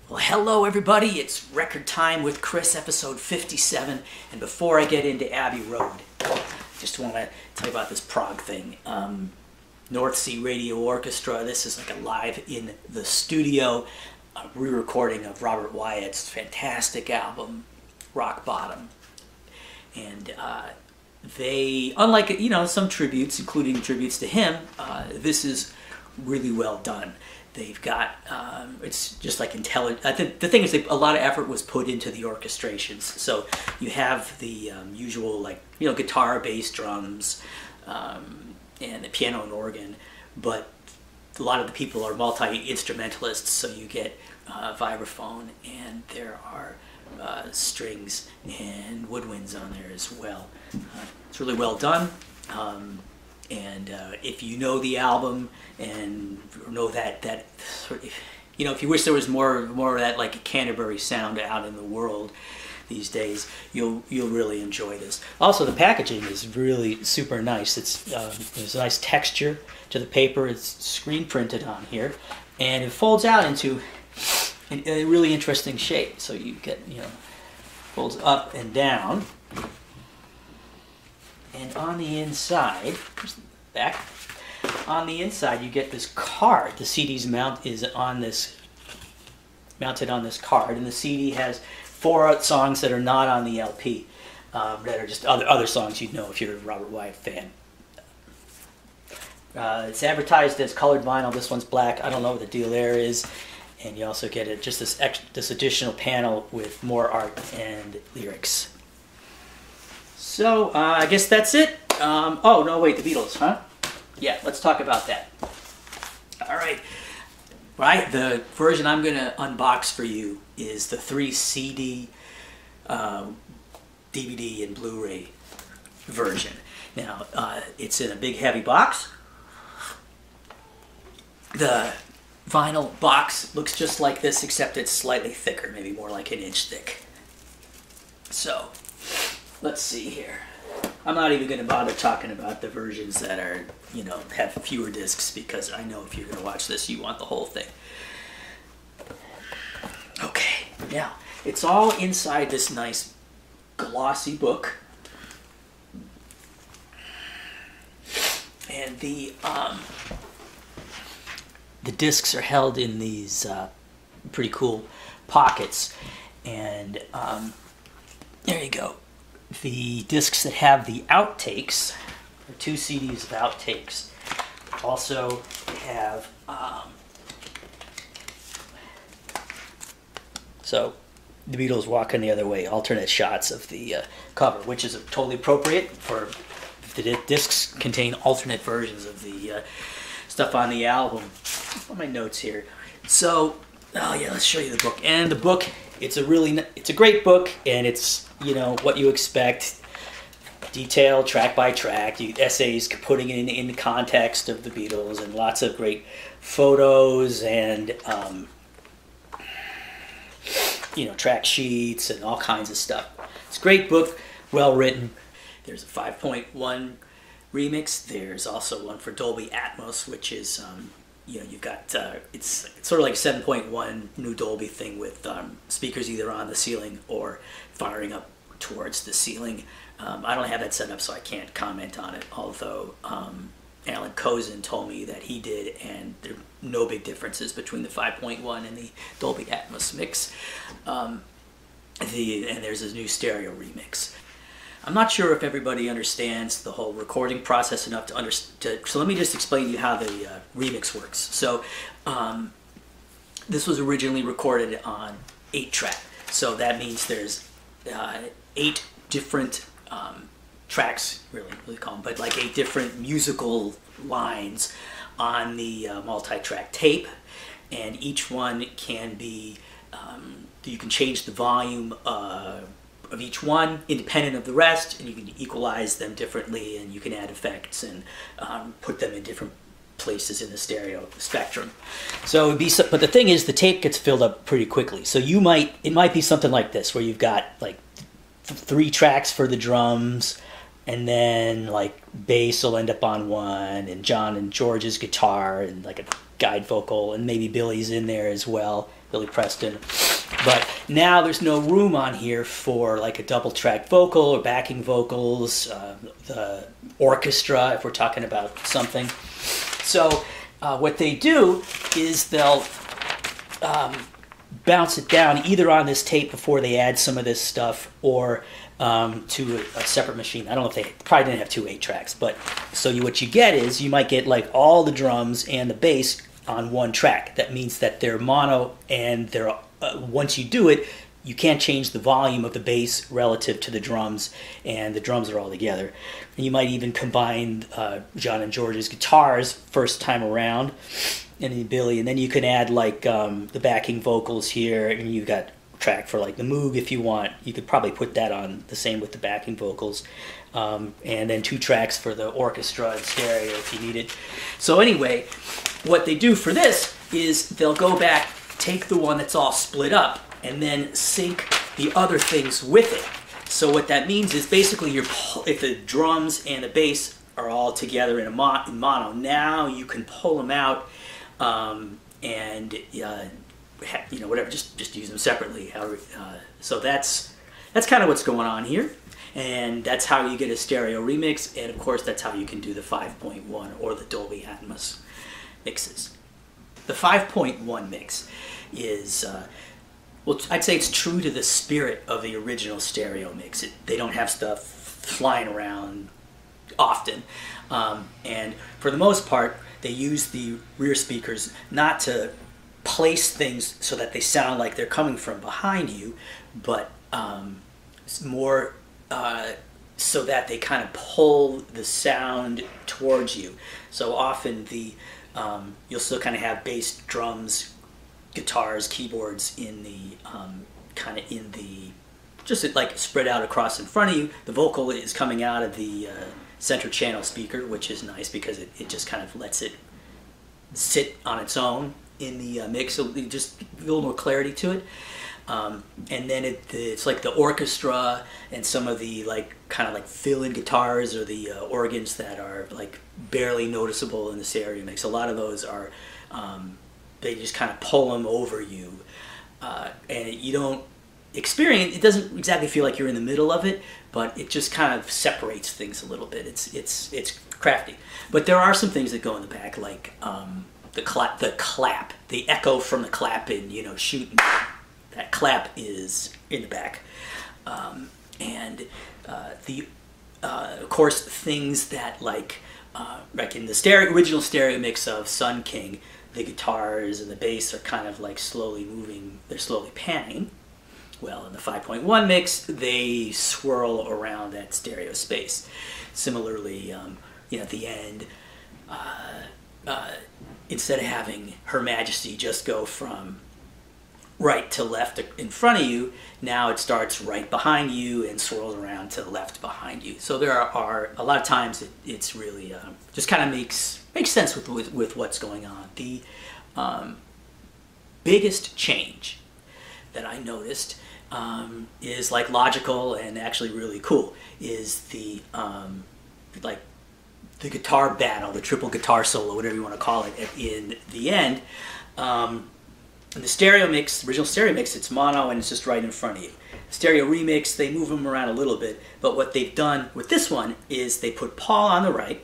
Well, hello everybody, it's Record Time with Chris, episode 57, and before I get into Abbey Road, just want to tell you about this prog thing. North Sea Radio Orchestra, this is like a live in the studio re-recording of Robert Wyatt's fantastic album, Rock Bottom. And they, unlike, some tributes, including tributes to him, this is really well done. They've got, it's just like intelligent. I think the thing is a lot of effort was put into the orchestrations. So you have the usual, guitar, bass, drums, and the piano and organ, but a lot of the people are multi-instrumentalists, so you get vibraphone, and there are strings and woodwinds on there as well. It's really well done. And if you know the album and know that sort of, if you wish there was more of that like Canterbury sound out in the world these days, you'll really enjoy this. Also, the packaging is really super nice. There's a nice texture to the paper. It's screen printed on here, and it folds out into a really interesting shape. So you get folds up and down. And on the inside, here's the back. On the inside, you get this card. The CD's mounted on this card, and the CD has 4 songs that are not on the LP, that are just other songs you'd know if you're a Robert Wyatt fan. It's advertised as colored vinyl. This one's black. I don't know what the deal there is. And you also get this additional panel with more art and lyrics. So, I guess that's it. Oh, no, wait, the Beatles, huh? Yeah, let's talk about that. All right. Right, the version I'm going to unbox for you is the 3 CD, DVD, and Blu-ray version. Now, it's in a big, heavy box. The vinyl box looks just like this, except it's slightly thicker, maybe more like an inch thick. So, let's see here. I'm not even going to bother talking about the versions that are, have fewer discs, because I know if you're going to watch this, you want the whole thing. Okay, now, it's all inside this nice glossy book. And the discs are held in these pretty cool pockets. And there you go. The discs that have the Outtakes, or 2 CDs of Outtakes, also have, so the Beatles walking the other way, alternate shots of the cover, which is totally appropriate for the discs contain alternate versions of the stuff on the album. On my notes here. So, let's show you the book. And the book, it's a great book, and it's, what you expect. Detailed, track by track, essays putting it in the context of the Beatles, and lots of great photos and, track sheets and all kinds of stuff. It's a great book, well written. There's a 5.1 remix. There's also one for Dolby Atmos, which is, you've got, it's sort of like a 7.1 new Dolby thing with speakers either on the ceiling or firing up towards the ceiling. I don't have that set up, so I can't comment on it, although Alan Kozin told me that he did, and there are no big differences between the 5.1 and the Dolby Atmos mix. And there's a new stereo remix. I'm not sure if everybody understands the whole recording process enough to understand. So let me just explain to you how the remix works. So this was originally recorded on 8-track. So that means there's 8 different tracks, really call them, but like 8 different musical lines on the multi-track tape, and each one can be, you can change the volume of each one independent of the rest, and you can equalize them differently, and you can add effects and put them in different places in the stereo spectrum. So it'd be, but the thing is, the tape gets filled up pretty quickly. So it might be something like this, where you've got like 3 tracks for the drums, and then like bass will end up on one, and John and George's guitar, and like a guide vocal, and maybe Billy's in there as well, Billy Preston. But now there's no room on here for like a double track vocal or backing vocals, the orchestra if we're talking about something. So what they do is they'll bounce it down either on this tape before they add some of this stuff, or to a separate machine. I don't know if they probably didn't have 2 8-tracks, but so what you get is you might get like all the drums and the bass on one track. That means that they're mono, and they're once you do it, you can't change the volume of the bass relative to the drums, and the drums are all together. And you might even combine John and George's guitars first time around, and then Billy, and then you can add like the backing vocals here, and you've got a track for like the Moog if you want. You could probably put that on the same with the backing vocals, and then 2 tracks for the orchestra and stereo if you need it. So anyway, what they do for this is they'll go back, take the one that's all split up, and then sync the other things with it. So what that means is basically if the drums and the bass are all together in mono, now you can pull them out and whatever, just use them separately. So that's kind of what's going on here, and that's how you get a stereo remix, and of course that's how you can do the 5.1 or the Dolby Atmos mixes. The 5.1 mix is well, I'd say it's true to the spirit of the original stereo mix. They don't have stuff flying around often, and for the most part they use the rear speakers not to place things so that they sound like they're coming from behind you, but more so that they kind of pull the sound towards you. So often you'll still kind of have bass, drums, guitars, keyboards in the just like spread out across in front of you. The vocal is coming out of the center channel speaker, which is nice because it just kind of lets it sit on its own in the mix, so you just a little more clarity to it. And then it's like the orchestra and some of the kind of like fill-in guitars or the organs that are like barely noticeable in the stereo mix. A lot of those are they just kind of pull them over you, and you don't experience. It doesn't exactly feel like you're in the middle of it, but it just kind of separates things a little bit. It's crafty, but there are some things that go in the back, like the clap, the echo from the clap in shooting. That clap is in the back, and of course things that like in the original stereo mix of Sun King, the guitars and the bass are kind of like slowly moving. They're slowly panning. Well, in the 5.1 mix, they swirl around that stereo space. Similarly, at the end, instead of having Her Majesty just go from right to left in front of you, now it starts right behind you and swirls around to the left behind you. So there are a lot of times it's really just kind of makes sense with what's going on. The biggest change that I noticed is like logical and actually really cool is the guitar battle, the triple guitar solo, whatever you want to call it, in the end. In the stereo mix, original stereo mix, it's mono and it's just right in front of you. Stereo remix, they move them around a little bit, but what they've done with this one is they put Paul on the right,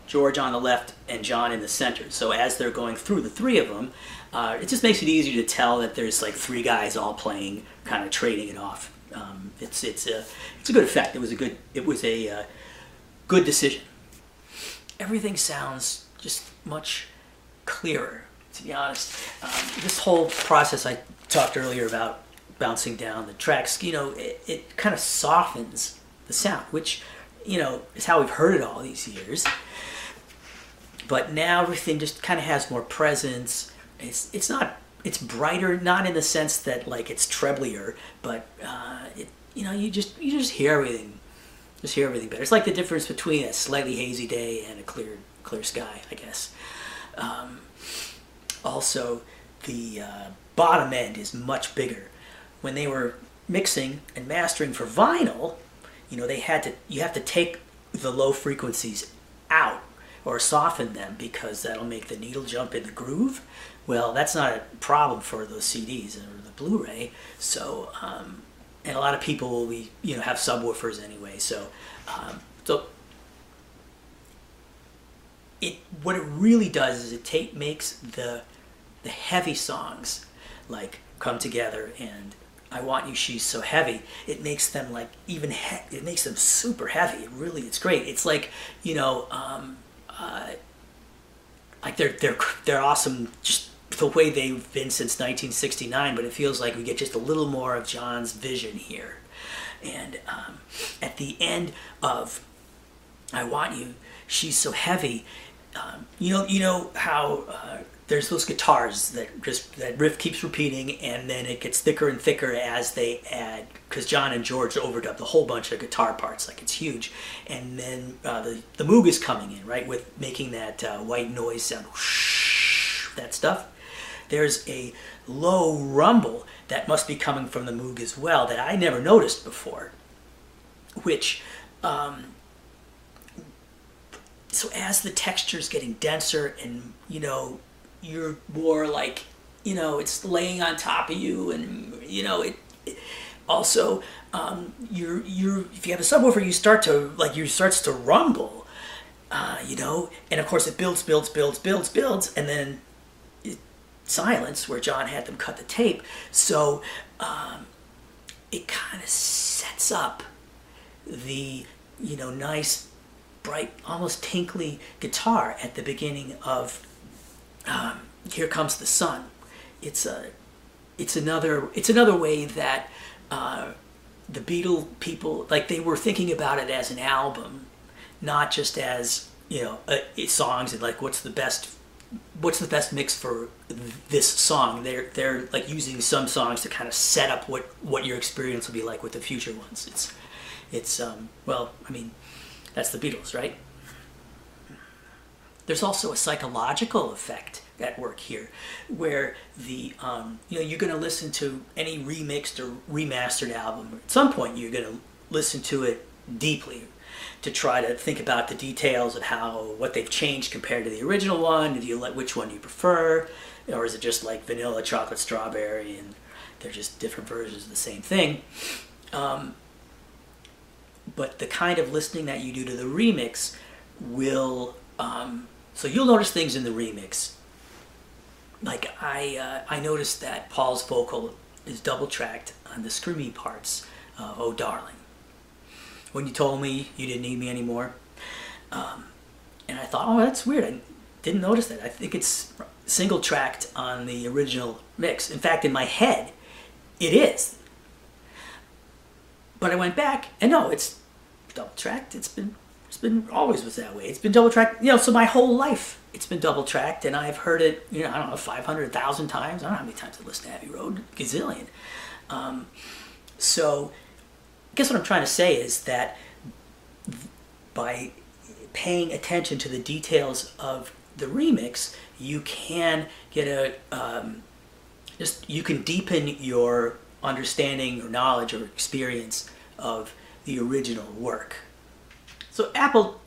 George on the left, and John in the center. So as they're going through the 3 of them, it just makes it easier to tell that there's like 3 guys all playing, kind of trading it off. It's a good effect. It was a good decision. Everything sounds just much clearer, to be honest. This whole process I talked earlier about bouncing down the tracks, it kind of softens the sound, which, is how we've heard it all these years. But now everything just kind of has more presence. It's brighter, not in the sense that like it's treblier, but you just hear everything. Just hear everything better. It's like the difference between a slightly hazy day and a clear sky, I guess. Also, the bottom end is much bigger. When they were mixing and mastering for vinyl, you have to take the low frequencies out or soften them because that'll make the needle jump in the groove. Well, that's not a problem for those CDs or the Blu-ray. So, and a lot of people will be, have subwoofers anyway. So, what it really does is it makes the heavy songs like Come Together and I Want You, She's So Heavy. It makes them like it makes them super heavy. It's great. It's like, like they're awesome just the way they've been since 1969, but it feels like we get just a little more of John's vision here. And at the end of I Want You, She's So Heavy, you know how there's those guitars that riff keeps repeating, and then it gets thicker and thicker as they add, because John and George overdubbed a whole bunch of guitar parts, like it's huge, and then the Moog is coming in, right, with making that white noise sound, whoosh, that stuff. There's a low rumble that must be coming from the Moog as well that I never noticed before, which so as the texture's getting denser and you're more like it's laying on top of you, and it also you're if you have a subwoofer, you starts to rumble, and of course it builds, and then silence where John had them cut the tape. So it kind of sets up the nice, bright, almost tinkly guitar at the beginning of Here Comes the Sun. It's another way that the Beatle people, like, they were thinking about it as an album, not just as songs and like what's the best mix for this song. They're like using some songs to kind of set up what your experience will be like with the future ones. It's well, I mean, that's the Beatles, right? There's also a psychological effect at work here, where you're going to listen to any remixed or remastered album. At some point, you're going to listen to it deeply to try to think about the details of what they've changed compared to the original one. Do you like, which one do you prefer, or is it just like vanilla, chocolate, strawberry, and they're just different versions of the same thing? But the kind of listening that you do to the remix will, so you'll notice things in the remix. Like I noticed that Paul's vocal is double tracked on the screamy parts of Oh Darling. When you told me you didn't need me anymore. And I thought, oh, that's weird. I didn't notice that. I think it's single tracked on the original mix. In fact, in my head, it is. But I went back, and no, it's double tracked. It's been always was that way. It's been double tracked, so my whole life it's been double tracked, and I've heard it, I don't know, 500,000 times. I don't know how many times I listened to Abbey Road, gazillion. So I guess what I'm trying to say is that by paying attention to the details of the remix, you can get you can deepen your understanding or knowledge or experience of the original work. So Apple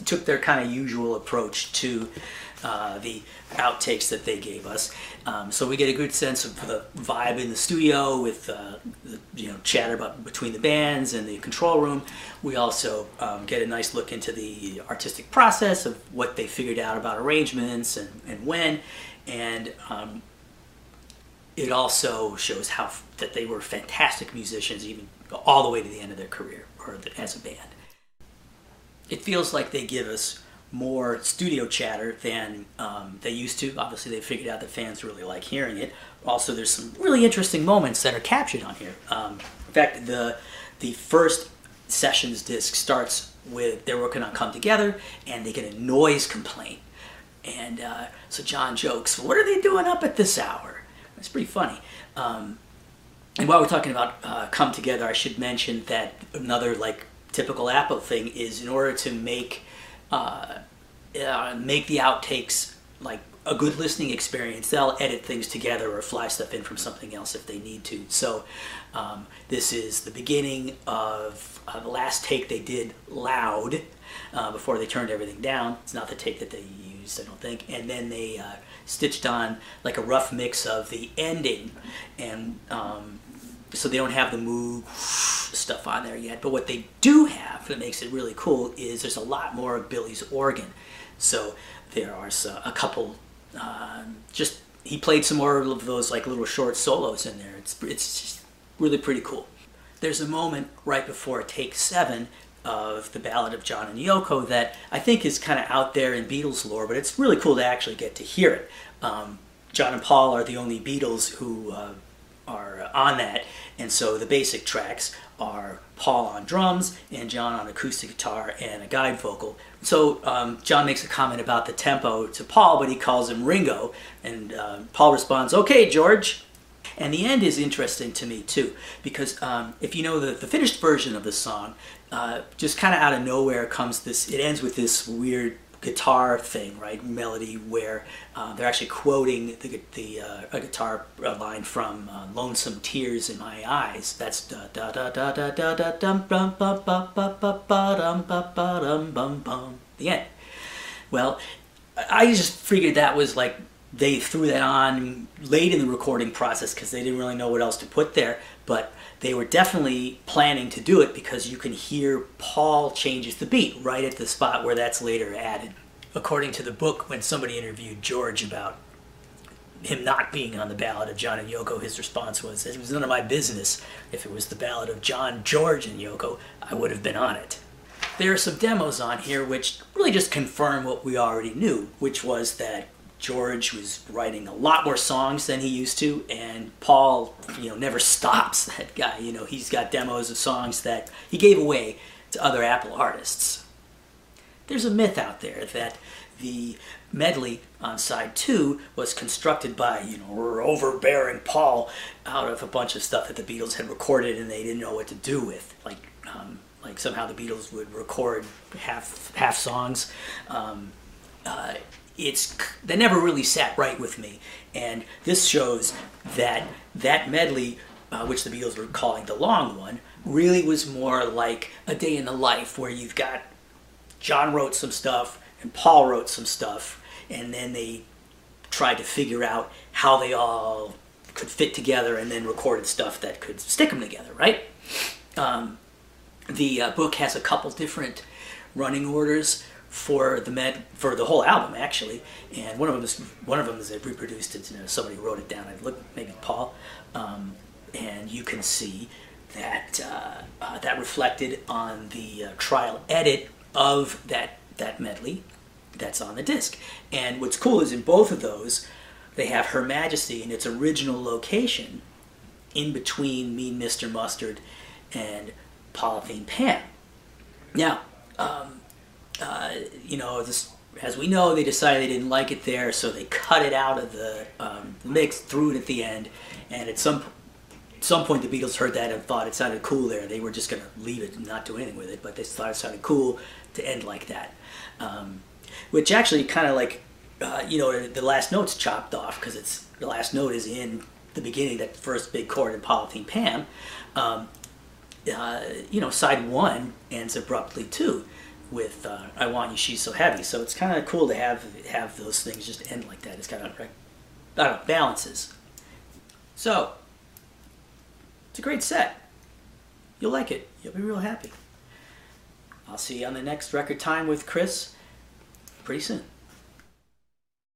took their kind of usual approach to the outtakes that they gave us. So we get a good sense of the vibe in the studio with the chatter between the bands and the control room. We also get a nice look into the artistic process of what they figured out about arrangements and when. And it also shows that they were fantastic musicians, even all the way to the end of their career, or as a band. It feels like they give us more studio chatter than they used to. Obviously, they figured out that fans really like hearing it. Also, there's some really interesting moments that are captured on here. In fact, the first sessions disc starts with they're working on Come Together, and they get a noise complaint. And so John jokes, what are they doing up at this hour? It's pretty funny. And while we're talking about Come Together, I should mention that another typical Apple thing is, in order to make the outtakes a good listening experience. They'll edit things together or fly stuff in from something else if they need to. So this is the beginning of the last take they did loud before they turned everything down. It's not the take that they used, I don't think. And then they stitched on like a rough mix of the ending, and so they don't have the Moog stuff on there yet. But what they do have that makes it really cool is there's a lot more of Billy's organ. So there are a couple, just he played some more of those like little short solos in there. It's just really pretty cool. There's a moment right before take 7 of the Ballad of John and Yoko that I think is kind of out there in Beatles lore, but it's really cool to actually get to hear it. John and Paul are the only Beatles who are on that, and so the basic tracks are Paul on drums and John on acoustic guitar and a guide vocal. So John makes a comment about the tempo to Paul, but he calls him Ringo, and Paul responds, "Okay, George." And the end is interesting to me too, because if you know the finished version of the song, just kind of out of nowhere comes this, it ends with this weird guitar thing, right, melody, where they're actually quoting a guitar line from "Lonesome Tears in My Eyes." That's da da da da da da da dum bum ba ba ba ba ba dum ba ba dum bum bum. The end. Well, I just figured that was like they threw that on late in the recording process because they didn't really know what else to put there, but they were definitely planning to do it because you can hear Paul changes the beat right at the spot where that's later added. According to the book, when somebody interviewed George about him not being on the Ballad of John and Yoko, his response was, "It was none of my business. If it was the Ballad of John, George, and Yoko, I would have been on it." There are some demos on here which really just confirm what we already knew, which was that George was writing a lot more songs than he used to, and Paul, never stops. That guy, he's got demos of songs that he gave away to other Apple artists. There's a myth out there that the medley on side 2 was constructed by, overbearing Paul out of a bunch of stuff that the Beatles had recorded and they didn't know what to do with. Like somehow the Beatles would record half songs. That never really sat right with me, and this shows that medley, which the Beatles were calling the long one, really was more like a day in the life, where you've got John wrote some stuff and Paul wrote some stuff, and then they tried to figure out how they all could fit together, and then recorded stuff that could stick them together, right? The book has a couple different running orders for the whole album, actually, and one of them is reproduced. Somebody wrote it down. I looked, maybe Paul, and you can see that that reflected on the trial edit of that medley that's on the disc. And what's cool is in both of those, they have Her Majesty in its original location in between Mean Mr. Mustard and Polythene Pam. Now, as we know, they decided they didn't like it there, so they cut it out of the mix, threw it at the end, and at some point the Beatles heard that and thought it sounded cool there. They were just going to leave it and not do anything with it, but they thought it sounded cool to end like that. Which actually kind of like, the last note's chopped off, because the last note is in the beginning, that first big chord in Polythene Pam. Side 1 ends abruptly too, with "I Want You, She's So Heavy." So it's kind of cool to have those things just end like that. It's kind of balances. So it's a great set. You'll like it. You'll be real happy. I'll see you on the next Record Time with Chris pretty soon.